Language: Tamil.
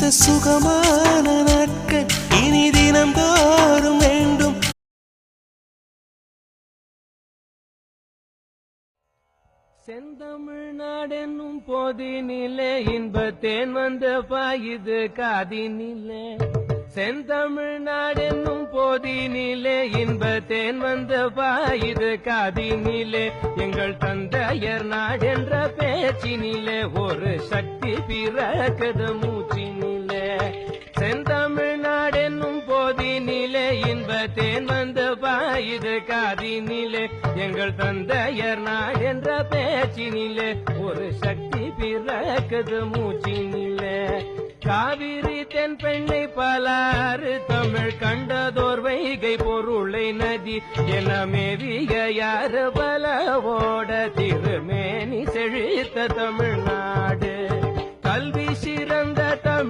இந்த சுகமான நாட்கள் இனி தினம் தோறும் வேண்டும். செந்தமிழ்நாடென்னும் போதினிலே இன்பத்தேன் வந்த பாயுது காதினிலே. செந்தமிழ்நாடென்னும் போதினிலே இன்பத்தேன் வந்த பாயுது காதினிலே. எங்கள் தந்தையர் நாடென்ற பேச்சினிலே ஒரு சக்தி பிறக்குது மூச்சினிலே. செந்தமிழ்நாடென்னும் போதினிலே இன்பத்தேன் வந்த பாயுது காதினிலே. எங்கள் தந்தையர் நாடென்ற பேச்சினிலே ஒரு சக்தி பிறக்குது மூச்சினிலே. காவிரி தென் பெண்ணை பலாறு தமிழ் கண்டதோர் வைகை பொருளை நதி என மேவிய யாரு பலவோட திருமேனி செழித்த தமிழ்நாடு. கல்வி சிறந்த தமிழ்